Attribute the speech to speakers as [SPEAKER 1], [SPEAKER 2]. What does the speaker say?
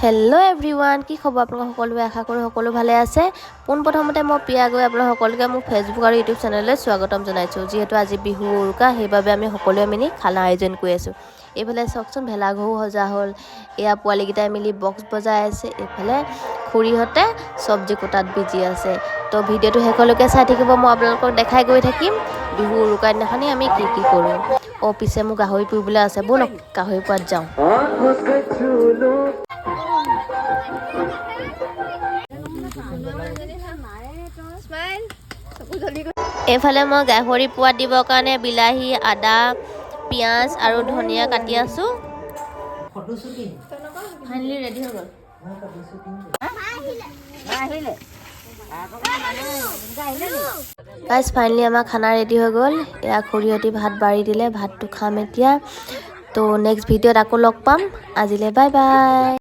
[SPEAKER 1] Hello' everyone, কি খবৰ আপোনালোক সকলোৱে? আশা কৰোঁ সকলো ভালে আছে। পোনপ্ৰথমতে মই প্ৰিয়া গৈ আপোনালোক সকলোকে মোৰ ফেচবুক আৰু ইউটিউব চেনেললৈ স্বাগতম জনাইছোঁ। যিহেতু আজি বিহু উৰুকা, সেইবাবে আমি সকলোৱে মিলি খানা আয়োজন কৰি আছোঁ। এইফালে চাওকচোন, ভেলাঘৰো সজা হ'ল। এয়া পোৱালীকেইটাই মিলি বক্স বজাই আছে। এইফালে খুৰীহঁতে চব্জি কোটাত বিজি আছে। তো ভিডিঅ'টো শেষলৈকে চাই থাকিব, মই আপোনালোকক দেখাই গৈ থাকিম বিহু উৰুকাৰ দিনাখনি আমি কি কি কৰোঁ। পিছে মোৰ গাহৰি পুৰিবলৈ আছে, ব'লক গাহৰি পোৱাত যাওঁ। এইফালে মই গাহৰি পোৱাত দিবৰ কাৰণে বিলাহী, আদা, পিঁয়াজ আৰু ধনিয়া কাটি আছোঁ। ফাইনেলি ৰেডি হৈ গ'ল। গাইজ, ফাইনেলি আমাৰ খানা ৰেডি হৈ গ'ল। এয়া খুৰীহঁতে ভাত বাঢ়ি দিলে, ভাতটো খাম এতিয়া। তো নেক্সট ভিডিঅ'ত আকৌ লগ পাম। আজিলৈ বাই বাই।